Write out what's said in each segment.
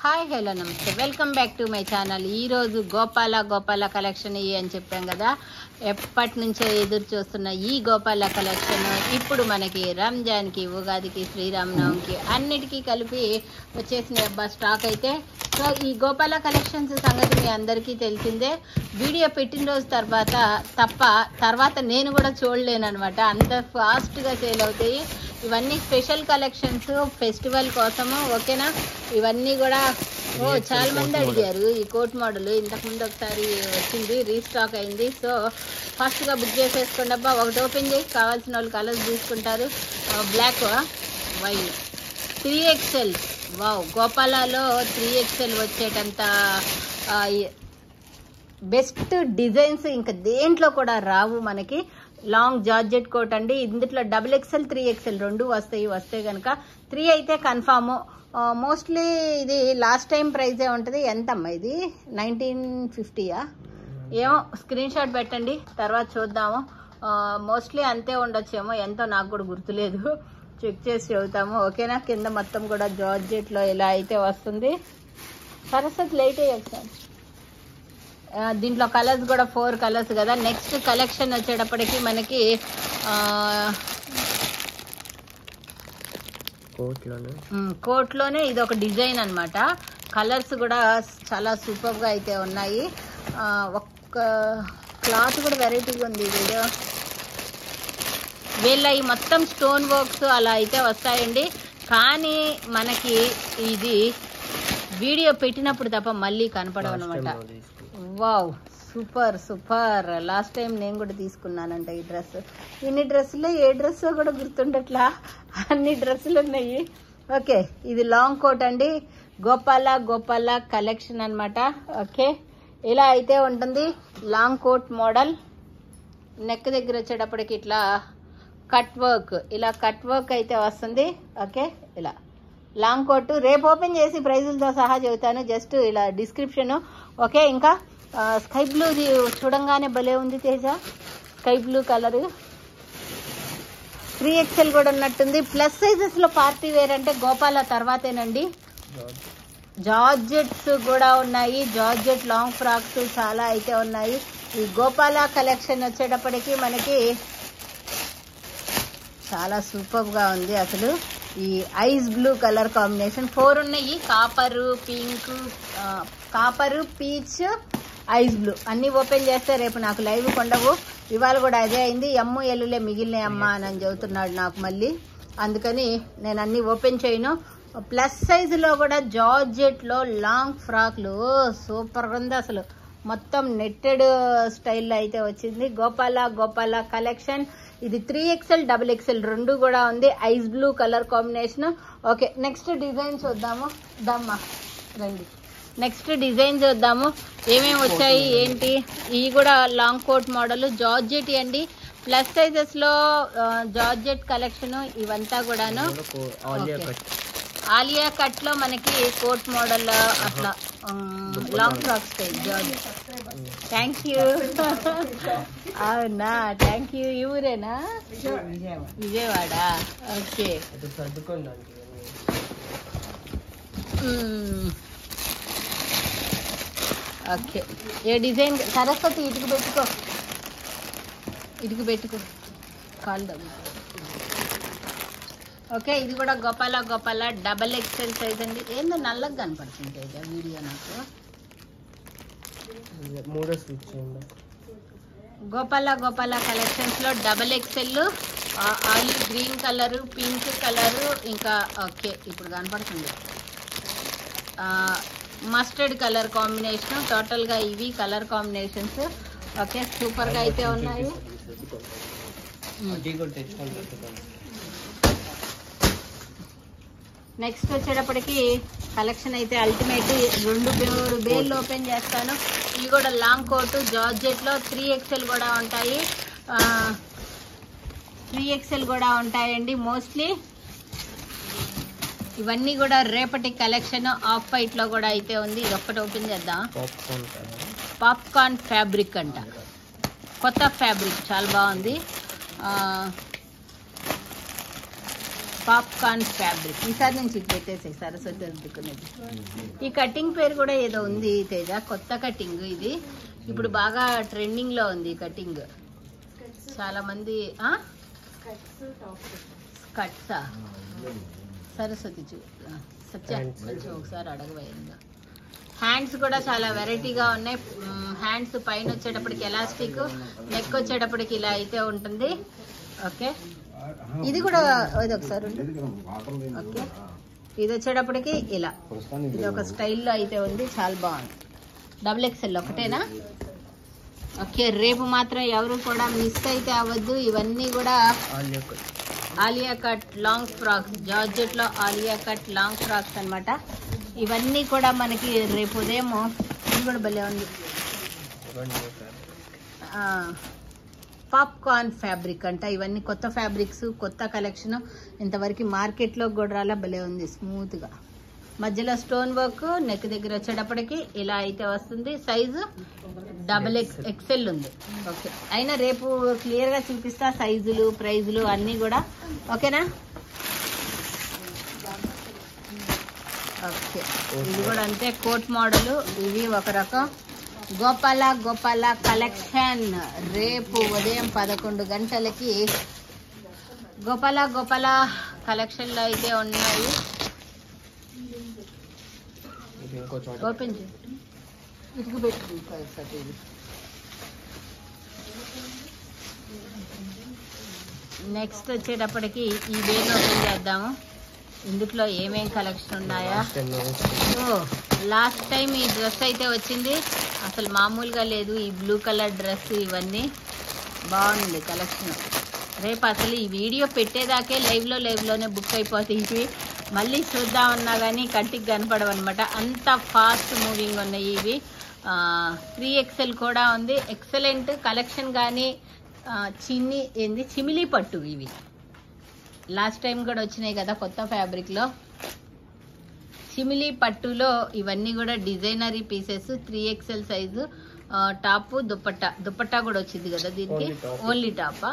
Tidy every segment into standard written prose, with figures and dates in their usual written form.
Hi hello నమస్తే welcome back to my channel. ఈరోజు Gopala collection ఇవి అని చెప్పాం కదా, ఎప్పటి నుంచో ఎదురు చూస్తున్న ఈ గోపాల కలెక్షన్ ఇప్పుడు మనకి రంజాన్కి, ఉగాదికి, శ్రీరామనవమికి అన్నిటికీ కలిపి వచ్చేసిన అబ్బా స్టాక్ అయితే. సో ఈ గోపాల కలెక్షన్స్ సంగతి మీ అందరికీ తెలిసిందే. వీడియో పెట్టిన రోజు తర్వాత నేను కూడా చూడలేను అనమాట, అంత ఫాస్ట్గా సేల్ అవుతాయి. ఇవన్నీ స్పెషల్ కలెక్షన్స్ ఫెస్టివల్ కోసము, ఓకేనా. ఇవన్నీ కూడా చాలా మంది అడిగారు ఈ కోట్ మోడల్. ఇంతకుముందు ఒకసారి వచ్చింది, రీస్టాక్ అయింది. సో ఫాస్ట్గా బుక్ చేసేసుకోండి అబ్బా. ఒకటి ఓపెన్ చేసి కావాల్సిన వాళ్ళు కలర్స్ తీసుకుంటారు. Black, white, 3XL. వావ్, గోపాలలో 3XL వచ్చేటంత బెస్ట్ డిజైన్స్ ఇంకా దేంట్లో కూడా రావు మనకి. లాంగ్ జార్జెట్ కోట్ అండి. ఇందులో XXL 3XL రెండు వస్తే కనుక 3 అయితే కన్ఫామ్. మోస్ట్లీ ఇది లాస్ట్ టైం ప్రైజే ఉంటుంది. ఎంతమ్మా ఇది? 1950యా ఏమో, స్క్రీన్ షాట్ పెట్టండి తర్వాత చూద్దాము. మోస్ట్లీ అంతే ఉండొచ్చేమో, ఎంతో నాకు కూడా గుర్తులేదు, చెక్ చేసి చెబుతాము, ఓకేనా. కింద మొత్తం కూడా జార్జెట్లో ఇలా అయితే వస్తుంది. సరస్వతి లైట్ ఒకసారి. దీంట్లో కలర్స్ కూడా 4 కలర్స్ కదా. నెక్స్ట్ కలెక్షన్ వచ్చేటప్పటికి మనకి కోట్లోనే ఇది ఒక డిజైన్ అన్నమాట. కలర్స్ కూడా చాలా సూపర్గా అయితే ఉన్నాయి. ఒక్క క్లాత్ కూడా వెరైటీగా ఉంది. వీళ్ళ ఈ మొత్తం స్టోన్ వర్క్స్ అలా అయితే వస్తాయండి. కానీ మనకి ఇది వీడియో పెట్టినప్పుడు తప్ప మళ్ళీ కనపడవు అనమాట. Wow, super. లాస్ట్ టైం నేను కూడా తీసుకున్నానంట ఈ డ్రెస్. ఇన్ని డ్రెస్సులో ఏ డ్రెస్ కూడా గుర్తుండట్లా, అన్ని డ్రెస్సులు ఉన్నాయి. ఓకే, ఇది లాంగ్ కోట్ అండి. గోపాల కలెక్షన్ అన్నమాట. ఓకే, ఇలా అయితే ఉంటుంది లాంగ్ కోట్ మోడల్. నెక్ దగ్గర వచ్చేటప్పటికి ఇట్లా కట్ వర్క్ అయితే వస్తుంది. ఓకే, ఇలా లాంగ్ కోట్. రేపు ఓపెన్ చేసి ప్రైజులతో సహా చెబుతాను, జస్ట్ ఇలా డిస్క్రిప్షన్. ఓకే, ఇంకా స్కై బ్లూ చూడంగానే భలే ఉంది Teja, sky blue colour. 3XL కూడా ఉన్నట్టుంది. ప్లస్ సైజెస్ లో పార్టీ వేర్ అంటే గోపాల తర్వాతేనండి. జార్జెట్స్ కూడా ఉన్నాయి, జార్జెట్ లాంగ్ ఫ్రాక్స్ చాలా అయితే ఉన్నాయి. ఈ గోపాల కలెక్షన్ వచ్చేటప్పటికి మనకి చాలా సూపర్ గా ఉంది అసలు. ఈ ఐస్ బ్లూ కలర్ కాంబినేషన్ 4 ఉన్నాయి. కాపరు, పీచ్, ఐస్ బ్లూ అన్ని ఓపెన్ చేస్తే రేపు నాకు లైవ్ కొండవు. ఇవాళ కూడా అదే అయింది. ఎల్లులే మిగిలిన అమ్మ అని చెబుతున్నాడు నాకు మళ్ళీ, అందుకని నేను అన్ని ఓపెన్ చేయను. ప్లస్ సైజులో కూడా జార్జెట్ లో లాంగ్ ఫ్రాక్లు సూపర్ ఉంది అసలు. మొత్తం నెట్టెడ్ స్టైల్లో అయితే వచ్చింది గోపాల కలెక్షన్. ఇది 3XL, XXL రెండు కూడా ఉంది. Ice blue colour combination. Okay, next design చూద్దాము. దమ్మా రండి, నెక్స్ట్ డిజైన్ చూద్దాము ఏమేమి వచ్చాయి ఏంటి. ఇవి కూడా లాంగ్ కోట్ మోడల్ జార్జెట్ అండి. ప్లస్ సైజెస్ లో జార్జెట్ కలెక్షన్ ఇవంతా కూడాను. ఆలియా కట్ లో మనకి కోట్ మోడల్ అట్లా long frock style georgette. Thank you. అవునా, థ్యాంక్ యూ. ఈ ఊరేనా? విజయవాడ. Okay, okay. ఏ డిజైన్? సరస్వతి ఇటుకు పెట్టుకో కాల్ దగ్గర. ఓకే, ఇది కూడా గోపాల XXL సైజ్ అండి. ఏందో నల్లగా కనపడుతుంది వీడియో నాకు. గోపాల కలెక్షన్స్ లో XXL, olive green colour, pink colour, ఇంకా ఓకే ఇప్పుడు కనపడుతుంది మస్టర్డ్ కలర్ కాంబినేషన్. టోటల్ గా ఇవి కలర్ కాంబినేషన్స్. ఓకే, సూపర్ గా అయితే ఉన్నాయి. నెక్స్ట్ వచ్చేటప్పటికి కలెక్షన్ అయితే అల్టిమేట్. 2 బేర్లు ఓపెన్ చేస్తాను. ఇవి కూడా లాంగ్ కోట్ జార్జెట్ లో 3XL కూడా ఉంటాయి. 3XL కూడా ఉంటాయండి మోస్ట్లీ. ఇవన్నీ కూడా రేపటి కలెక్షన్. ఆఫ్ వైట్ లో కూడా అయితే ఉంది. ఇది ఒక్కటి ఓపెన్ చేద్దాం. పాప్కార్న్ ఫ్యాబ్రిక్ అంట, కొత్త ఫ్యాబ్రిక్, చాలా బాగుంది. Popcorn fabric. ఈసారి నుంచి పెట్టేసి సరస్వతి అందుకునేది. ఈ కటింగ్ పేరు కూడా ఏదో ఉంది తేజ, కొత్త కటింగ్ ఇది. ఇప్పుడు బాగా ట్రెండింగ్ లో ఉంది ఈ కటింగ్. చాలా మంది స్కర్ట్సా సరస్వతి సత్య కొంచెం ఒకసారి అడగబోయిందా. హ్యాండ్స్ కూడా చాలా వెరైటీగా ఉన్నాయి. హ్యాండ్స్ పైన వచ్చేటప్పటికి ఎలాస్టిక్, నెక్ వచ్చేటప్పటికి ఇలా అయితే ఉంటుంది. ఓకే, ఇది కూడా ఇది ఒకసారి ఓకే, ఇది వచ్చేటప్పటికి ఇలా, ఇది ఒక స్టైల్లో అయితే ఉంది, చాలా బాగుంది. XXL ఒకటేనా? ఓకే, రేపు మాత్రం ఎవరు కూడా మిస్ అయితే అవ్వద్దు. ఇవన్నీ కూడా Alia cut long frocks, georgette లో ఆలియా కట్ లాంగ్ ఫ్రాక్స్ అన్నమాట. ఇవన్నీ కూడా మనకి రేపు ఉదయం, ఇది కూడా భలే ఉంది, పాప్కార్న్ ఫ్యాబ్రిక్ అంట. ఇవన్నీ కొత్త ఫ్యాబ్రిక్స్, కొత్త కలెక్షన్, ఇంతవరకు మార్కెట్లో కూడా రాలా, భలే ఉంది స్మూత్ గా. మధ్యలో స్టోన్ వర్క్, నెక్ దగ్గర వచ్చేటప్పటికి ఇలా అయితే వస్తుంది. సైజు XXL ఉంది. ఓకే, అయినా రేపు క్లియర్ గా చూపిస్తా సైజులు, ప్రైజులు అన్నీ కూడా. ఓకేనా? ఓకే, ఇది కూడా అంతే, కోట్ మోడల్. ఇవి ఒక రకం గోపాల కలెక్షన్. రేపు ఉదయం 11 గంటలకి గోపాల కలెక్షన్ లో అయితే ఉన్నాయి. ఓపెన్ చేయి, ఇటుకు పెట్టుకుంటారు. నెక్స్ట్ వచ్చేటప్పటికి ఈ వేన్ ఓపెన్ చేద్దాము. ఇందులో ఏమేం కలెక్షన్ ఉన్నాయా? లాస్ట్ టైం ఈ డ్రెస్ అయితే వచ్చింది, అసలు మామూలుగా లేదు. ఈ బ్లూ కలర్ డ్రెస్, ఇవన్నీ బాగుంది కలెక్షన్. రేపు అసలు ఈ వీడియో పెట్టేదాకే లైవ్లోనే బుక్ అయిపోతాయి. ఇవి మళ్ళీ చూద్దామన్నా కానీ కంటికి కనపడవు అనమాట, అంత ఫాస్ట్ మూవింగ్ ఉన్నాయి ఇవి. 3XL కూడా ఉంది. Excellent collection. కానీ చిమిలీ పట్టు, ఇవి లాస్ట్ టైం కూడా వచ్చినాయి కదా కొత్త ఫ్యాబ్రిక్ లో. చిమిలీ పట్టులో ఇవన్నీ కూడా designery pieces. 3XL size, top, dupatta కూడా వచ్చింది కదా దీనికి. ఓన్లీ టాపా?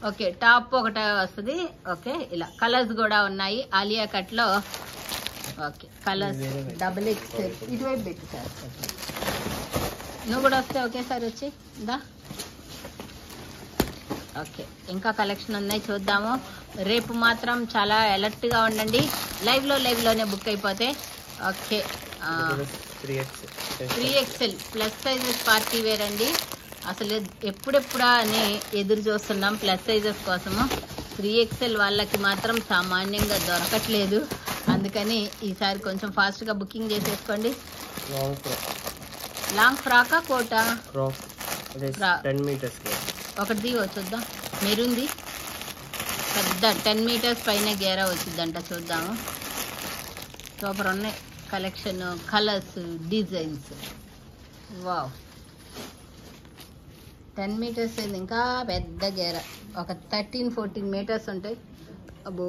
ఓకే, టాప్ ఒకటే వస్తుంది. ఓకే, ఇలా కలర్స్ కూడా ఉన్నాయి ఆలియా కట్ లో. Okay, colours XXL. ఇటువైపు పెట్టి సార్, నువ్వు కూడా వస్తే ఒకేసారి వచ్చి దా. ఓకే, ఇంకా కలెక్షన్ ఉన్నాయి, చూద్దాము. రేపు మాత్రం చాలా అలర్ట్ గా ఉండండి, లైవ్లోనే బుక్ అయిపోతే. Okay, 3XL plus sizes party wear అండి. అసలు ఎప్పుడెప్పుడా అని ఎదురు చూస్తున్నాం ప్లస్ సైజెస్ కోసము. 3XL వాళ్ళకి మాత్రం సామాన్యంగా దొరకట్లేదు, అందుకని ఈసారి కొంచెం ఫాస్ట్ గా బుకింగ్ చేసేసుకోండి. లాంగ్ ఫ్రాకా కోటా? ఒకటి దిగో చూద్దాం. మెరూన్ది పెద్ద 10 మీటర్స్ పైన గేరా వచ్చిందంట, చూద్దాము. సూపర్ ఉన్నాయి collection, colours, designs. Wow, 10 metres ఇంకా పెద్ద గేరా, ఒక 13-14 మీటర్స్ ఉంటాయి. అబ్బో,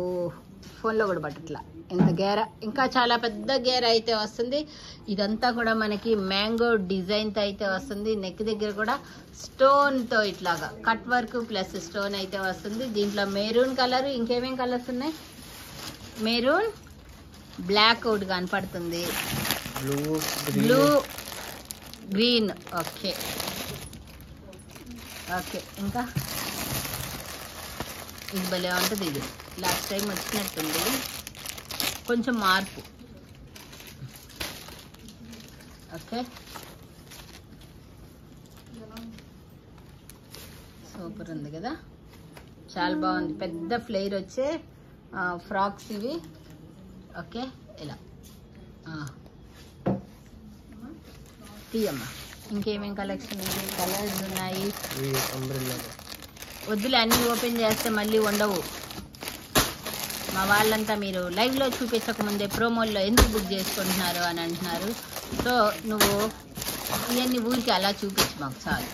ఫోన్లో కూడా పట్టట్లా ఇంత గేరా. ఇంకా చాలా పెద్ద గేరా అయితే వస్తుంది. ఇదంతా కూడా మనకి మ్యాంగో డిజైన్తో అయితే వస్తుంది. నెక్ దగ్గర కూడా స్టోన్తో ఇట్లాగా కట్ వర్క్ ప్లస్ స్టోన్ అయితే వస్తుంది. దీంట్లో మెరూన్ కలర్, ఇంకేమేం కలర్స్ ఉన్నాయి? మెరూన్, బ్లాక్ ఒకటి కనపడుతుంది, బ్లూ, గ్రీన్. ఓకే ఓకే, ఇంకా ఇది భలే ఉంటుంది. ఇది లాస్ట్ టైం వచ్చినట్టుంది, కొంచెం మార్పు. ఓకే, సూపర్ ఉంది కదా, చాలా బాగుంది. పెద్ద ఫ్లేర్ వచ్చే ఫ్రాక్స్ ఇవి. ఓకే, ఇలా తీయమ్మా. ఇంకేమేం కలెక్షన్ ఉంది? కలర్స్ ఉన్నాయి. వద్దులే, అన్నీ ఓపెన్ చేస్తే మళ్ళీ ఉండవు. మా వాళ్ళంతా మీరు లైవ్లో చూపించకముందే ప్రోమోల్లో ఎందుకు బుక్ చేసుకుంటున్నారు అని అంటున్నారు. సో నువ్వు ఇవన్నీ ఊరికి అలా చూపించు మాకు చాలు.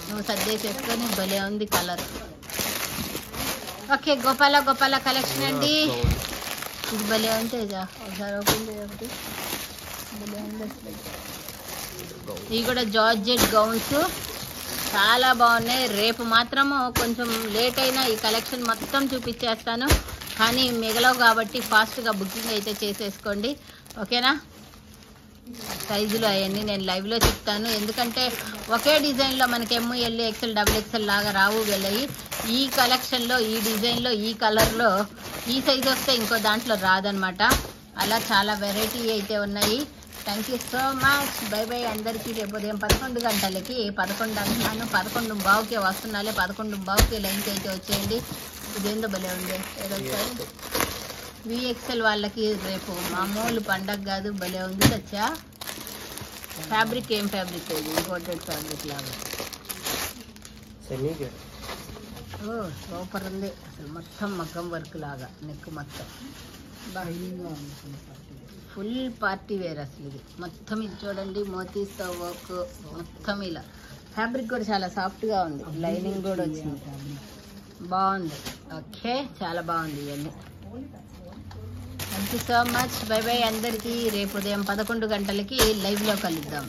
నువ్వు సర్దేసేసుకొని భలే ఉంది కలర్. ఓకే, గోపాల కలెక్షన్ అండి. ఇది భలే ఉంటుంది, ఒకసారి ఓపెన్ చేయబట్టి భలే ఉంది అసలు. ఇవి కూడా జార్జెట్ గౌన్స్ చాలా బాగున్నాయి. రేపు మాత్రము కొంచెం లేట్ అయినా ఈ కలెక్షన్ మొత్తం చూపించేస్తాను. కానీ మిగలవు కాబట్టి ఫాస్ట్గా బుకింగ్ అయితే చేసేసుకోండి, ఓకేనా. సైజులు అవన్నీ నేను లైవ్లో చెప్తాను, ఎందుకంటే ఒకే డిజైన్లో మనకి ML XL XXL లాగా రావు వెళ్ళయి. ఈ కలెక్షన్లో ఈ డిజైన్లో ఈ కలర్లో ఈ సైజు వస్తే ఇంకో దాంట్లో రాదనమాట. అలా చాలా వెరైటీ అయితే ఉన్నాయి. Thank you so much. By by అందరికీ. రేపు ఉదయం 11 గంటలకి 11 అంటున్నాను, 11:15కే వస్తున్నాలే. 11:15కే లైన్కి అయితే వచ్చేయండి. ఇదేందో భలే ఉంది. ఏదొచ్చారు VXL వాళ్ళకి రేపు మామూలు పండగ కాదు, భలే ఉంది. తెచ్చా ఫ్యాబ్రిక్ ఏం ఫ్యాబ్రిక్ ఇది, ఇంపోర్టెడ్ ఫ్యాబ్రిక్ లాగా. ఓ సూపర్ ఉంది అసలు, మొత్తం మగ్గం వర్క్ లాగా నెక్ మొత్తం ఫుల్ పార్టీ వేర్ అసలు. ఇది మొత్తం ఇది చూడండి, మోతీస్తో వర్క్ మొత్తం ఇలా. ఫ్యాబ్రిక్ కూడా చాలా సాఫ్ట్గా ఉంది, లైనింగ్ కూడా వచ్చింది, బాగుంది. ఓకే చాలా బాగుంది ఇవన్నీ. Thank you so much. By by అందరికీ. రేపు ఉదయం 11 గంటలకి లైవ్లో కలుద్దాం.